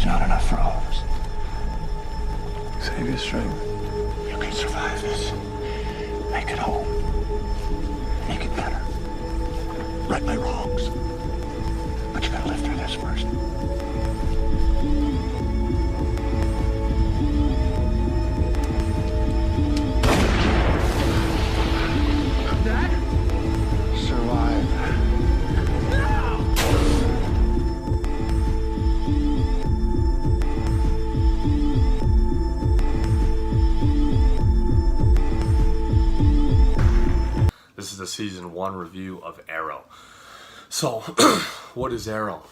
not enough for all of us. Save your strength. You can survive this. Make it whole. Make it better. Right my wrongs. But you gotta live through this first. Dad? Survive. This is the season 1 review of Arrow. So, what is Arrow?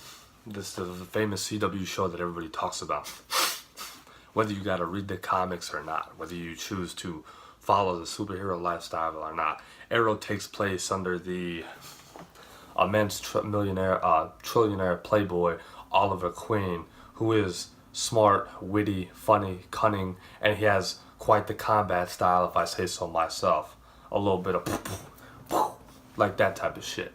This is the famous CW show that everybody talks about. Whether you gotta read the comics or not, whether you choose to follow the superhero lifestyle or not, Arrow takes place under the immense trillionaire playboy Oliver Queen, who is smart, witty, funny, cunning, and he has quite the combat style, if I say so myself. A little bit of like that type of shit.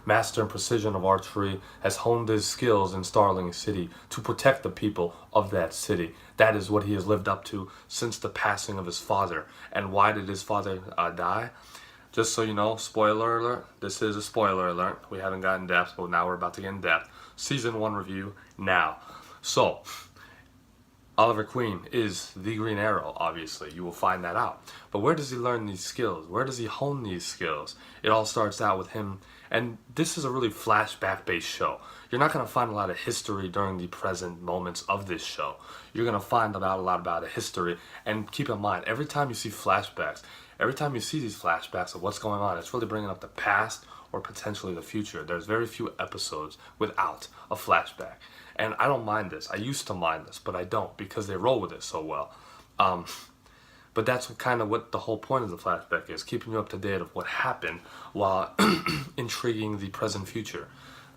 Master in precision of archery, has honed his skills in Starling City to protect the people of that city. That is what he has lived up to since the passing of his father. And why did his father die? Just so you know, spoiler alert, this is a spoiler alert. We haven't gotten in depth, but now we're about to get in depth. Season 1 review now. So, Oliver Queen is the Green Arrow, obviously. You will find that out. But where does he learn these skills? Where does he hone these skills? It all starts out with him. And this is a really flashback-based show. You're not going to find a lot of history during the present moments of this show. You're going to find out a lot about the history. And keep in mind, every time you see flashbacks, every time you see these flashbacks of what's going on, it's really bringing up the past or potentially the future. There's very few episodes without a flashback. And I don't mind this. I used to mind this, but I don't because they roll with it so well. But that's kind of what the whole point of the flashback is, keeping you up to date of what happened while intriguing the present future,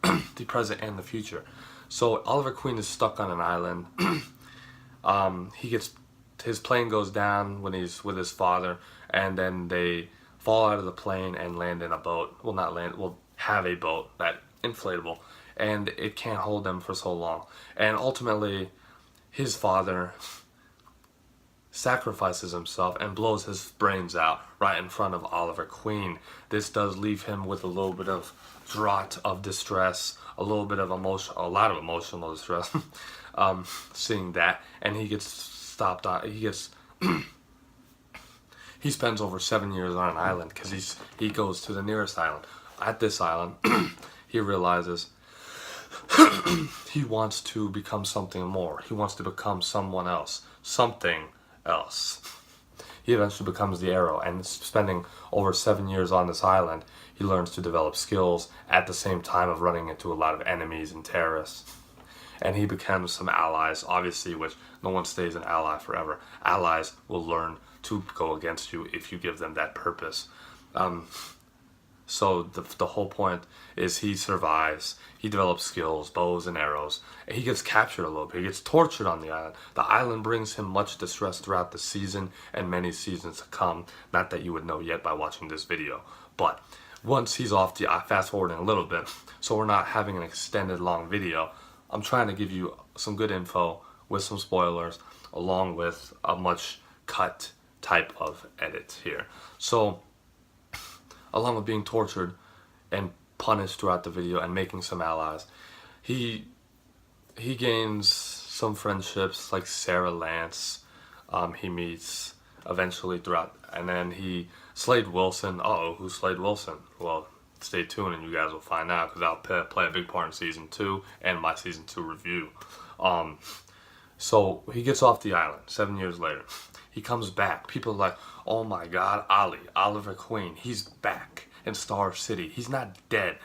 the present and the future. So Oliver Queen is stuck on an island. His plane goes down when he's with his father, and then they fall out of the plane and land in a boat. Well, not land. Well, have a boat, that inflatable. And it can't hold them for so long. And ultimately, his father sacrifices himself and blows his brains out right in front of Oliver Queen. This does leave him with a little bit of draught of distress, a lot of emotional distress, seeing that. And he gets stopped on, he spends over 7 years on an island because he goes to the nearest island. At this island, he realizes he wants to become something more. He wants to become someone else. Something else. He eventually becomes the Arrow, and spending over 7 years on this island, he learns to develop skills at the same time of running into a lot of enemies and terrorists. And he becomes some allies, obviously, which no one stays an ally forever. Allies will learn to go against you if you give them that purpose. So the whole point is he survives, he develops skills, bows and arrows, and he gets captured a little bit, he gets tortured on the island. The island brings him much distress throughout the season and many seasons to come, not that you would know yet by watching this video. But once he's off the, fast forwarding a little bit, so we're not having an extended long video, I'm trying to give you some good info with some spoilers, along with a much cut type of edit here. So, along with being tortured and punished throughout the video and making some allies, he gains some friendships like Sarah Lance. He meets eventually throughout, and then Slade Wilson. Who's Slade Wilson? Well, stay tuned and you guys will find out, because I'll play a big part in season 2 and my season 2 review. So he gets off the island 7 years later. He comes back. People are like, oh my God, Oliver Queen, he's back in Star City. He's not dead.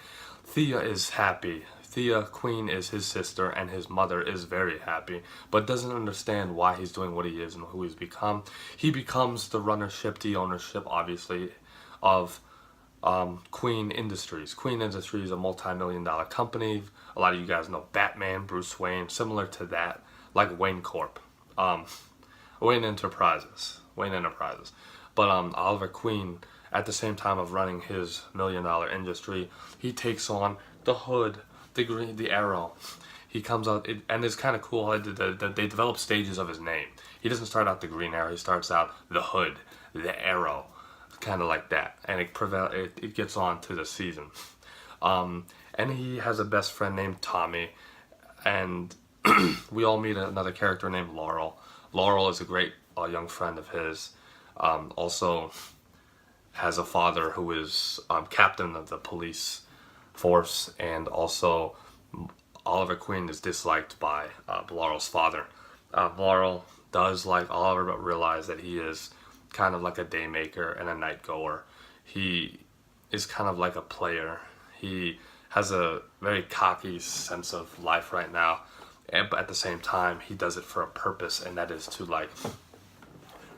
Thea is happy. Thea Queen is his sister, and his mother is very happy, but doesn't understand why he's doing what he is and who he's become. He becomes the the ownership, obviously, of Queen Industries. Queen Industries is a multi-million-dollar company. A lot of you guys know Batman, Bruce Wayne, similar to that, like Wayne Corp. Wayne Enterprises. But Oliver Queen, at the same time of running his million-dollar industry, he takes on the Hood, the Arrow. he comes out, and it's kind of cool how they develop stages of his name. He doesn't start out the Green Arrow. He starts out the Hood, the Arrow, kind of like that, and it gets on to the season. And he has a best friend named Tommy, and we all meet another character named Laurel. Laurel is a great young friend of his. Also has a father who is captain of the police force, and also Oliver Queen is disliked by Laurel's father. Laurel does like Oliver, but realize that he is kind of like a daymaker and a night goer. He is kind of like a player. He has a very cocky sense of life right now, but at the same time, he does it for a purpose, and that is to like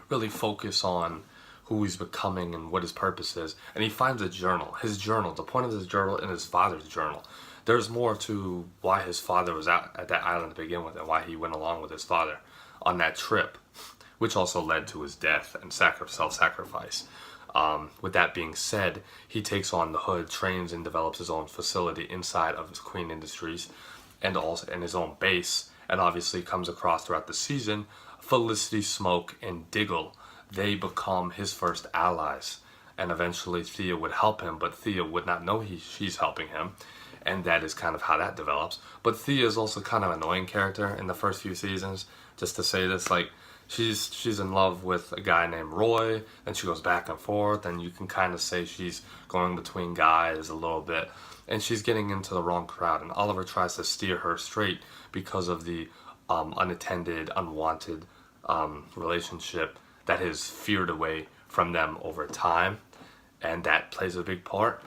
really focus on who he's becoming and what his purpose is. And he finds a journal. His journal, the point of his journal and his father's journal. There's more to why his father was out at that island to begin with, and why he went along with his father on that trip, which also led to his death and self-sacrifice. With that being said, he takes on the Hood, trains and develops his own facility inside of his Queen Industries, and also in his own base, and obviously comes across throughout the season Felicity, Smoke, and Diggle. They become his first allies, and eventually Thea would help him, but Thea would not know she's helping him, and that is kind of how that develops. But Thea is also kind of an annoying character in the first few seasons, just to say this, like, she's in love with a guy named Roy, and she goes back and forth, and you can kind of say she's going between guys a little bit, and she's getting into the wrong crowd, and Oliver tries to steer her straight because of the unattended, unwanted relationship that has veered away from them over time, and that plays a big part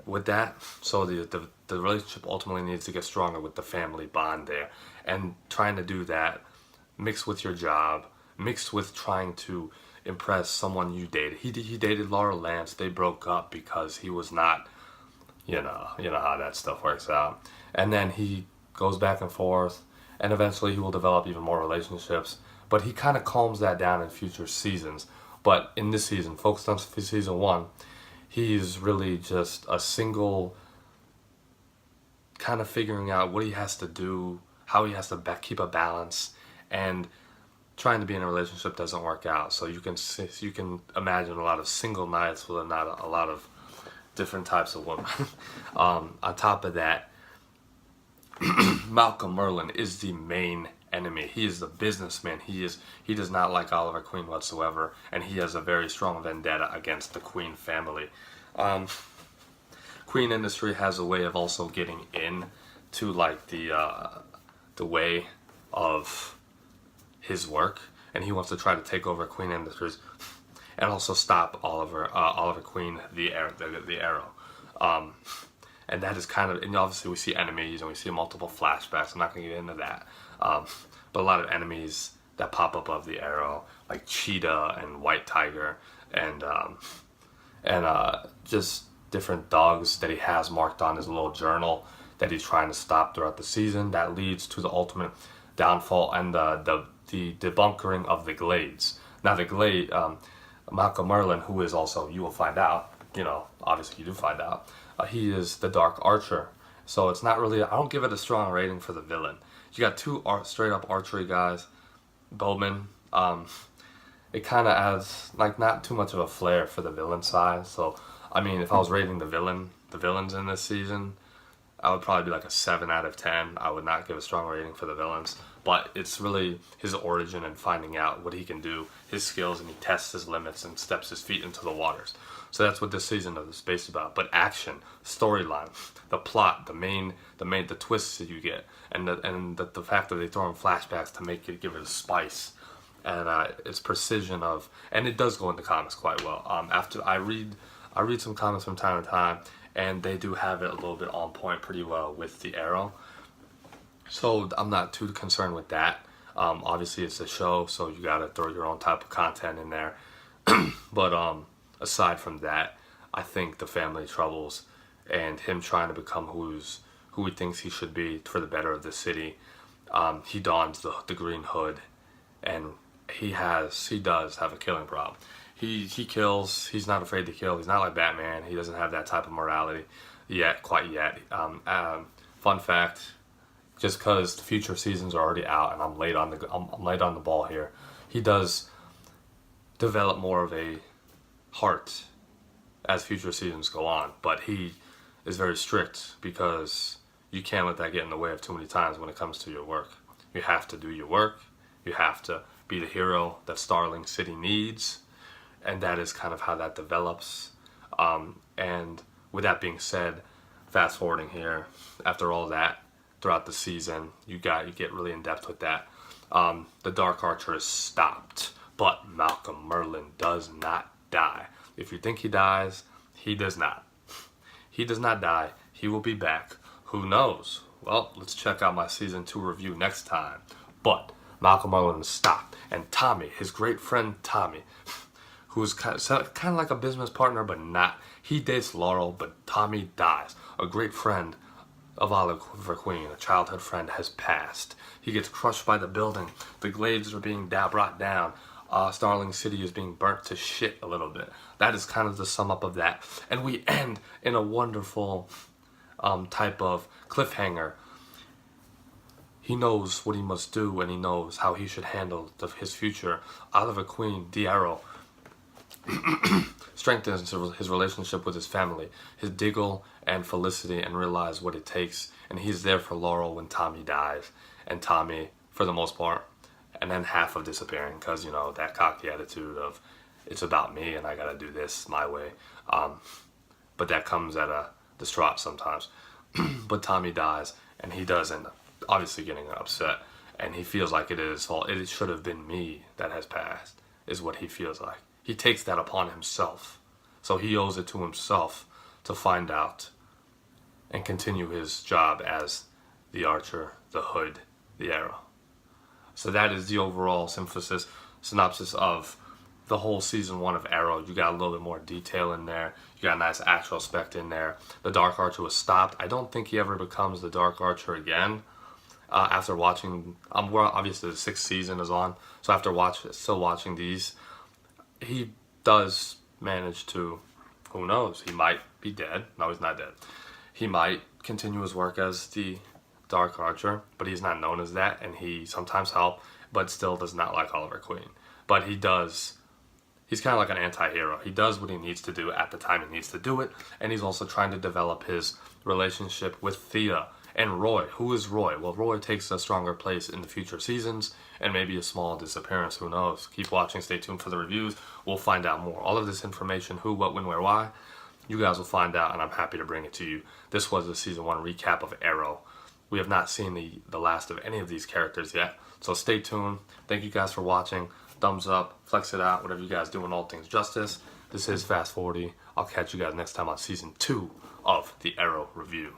with that. So the relationship ultimately needs to get stronger with the family bond there, and trying to do that mixed with your job, mixed with trying to impress someone you dated. He dated Laura Lance. They broke up because he was not, you know how that stuff works out. And then he goes back and forth, and eventually he will develop even more relationships. But he kind of calms that down in future seasons. But in this season, focused on season 1, he's really just a single, kind of figuring out what he has to do, how he has to keep a balance, and trying to be in a relationship doesn't work out. So you can imagine a lot of single nights with not a lot of different types of women. On top of that, Malcolm Merlin is the main enemy. He is the businessman. He does not like Oliver Queen whatsoever, and he has a very strong vendetta against the Queen family. Queen Industry has a way of also getting in to like the way of his work, and he wants to try to take over Queen Industries and also stop Oliver Queen, the Arrow. And that is kind of, and obviously we see enemies and we see multiple flashbacks. I'm not going to get into that. But a lot of enemies that pop up of the Arrow, like Cheetah and White Tiger, and just different dogs that he has marked on his little journal that he's trying to stop throughout the season. That leads to the ultimate downfall and the debunkering of the Glades. Now the Glade, Malcolm Merlin, who is also, you will find out, obviously you do find out, he is the Dark Archer. So it's not really, I don't give it a strong rating for the villain. You got two straight up archery guys, bowmen. It kind of adds like not too much of a flair for the villain side. So I mean, if I was rating the villains in this season, I would probably be like a 7 out of 10. I would not give a strong rating for the villains, but it's really his origin and finding out what he can do, his skills, and he tests his limits and steps his feet into the waters. So that's what this season is based about. But action, storyline, the plot, the twists that you get, and the fact that they throw in flashbacks to give it a spice, and its precision of, and it does go into comics quite well. After I read some comics from time to time, and they do have it a little bit on point pretty well with the Arrow. So I'm not too concerned with that. Obviously it's a show, so you gotta throw your own type of content in there. But aside from that, I think the family troubles and him trying to become who he thinks he should be for the better of the city. He dons the green hood, and he does have a killing problem. He kills. He's not afraid to kill. He's not like Batman. He doesn't have that type of morality quite yet. Fun fact, just because the future seasons are already out and I'm late on the ball here, he does develop more of a heart as future seasons go on, but he is very strict because you can't let that get in the way of too many times when it comes to your work. You have to do your work. You have to be the hero that Starling City needs, and that is kind of how that develops. And with that being said, fast forwarding here, after all that, throughout the season, you get really in depth with that. The Dark Archer is stopped, but Malcolm Merlin does not die. If you think he dies, he does not. He does not die. He will be back. Who knows? Well, let's check out my season 2 review next time. But Malcolm Merlin is stopped, and Tommy, his great friend Tommy, who's kind of like a business partner, but not. He dates Laurel, but Tommy dies. A great friend of Oliver Queen, a childhood friend, has passed. He gets crushed by the building. The glades are being brought down. Starling City is being burnt to shit a little bit. That is kind of the sum up of that. And we end in a wonderful type of cliffhanger. He knows what he must do, and he knows how he should handle his future. Oliver Queen, the Arrow, strengthens his relationship with his family, his Diggle and Felicity, and realize what it takes. And he's there for Laurel when Tommy dies, and Tommy, for the most part, and then half of disappearing because, you know, that cocky attitude of it's about me and I gotta do this my way. But that comes at a distraught sometimes. But Tommy dies, and he does end up obviously getting upset, and he feels like it is his fault. It should have been me that has passed, is what he feels like. He takes that upon himself. So he owes it to himself to find out and continue his job as the Archer, the Hood, the Arrow. So that is the overall synopsis of the whole season 1 of Arrow. You got a little bit more detail in there. You got a nice actual spec in there. The Dark Archer was stopped. I don't think he ever becomes the Dark Archer again. After watching, obviously the 6th season is on. So after still watching these, he does manage to, who knows, he might be dead. No, he's not dead. He might continue his work as the Dark Archer, but he's not known as that, and he sometimes helps, but still does not like Oliver Queen. But he's kind of like an anti-hero. He does what he needs to do at the time he needs to do it, and he's also trying to develop his relationship with Thea and Roy. Who is Roy? Well, Roy takes a stronger place in the future seasons, and maybe a small disappearance. Who knows? Keep watching. Stay tuned for the reviews. We'll find out more. All of this information, who, what, when, where, why, you guys will find out, and I'm happy to bring it to you. This was the season 1 recap of Arrow. We have not seen the last of any of these characters yet, so stay tuned. Thank you guys for watching. Thumbs up, flex it out, whatever you guys do in all things justice. This is Fast 40. I'll catch you guys next time on season 2 of the Arrow review.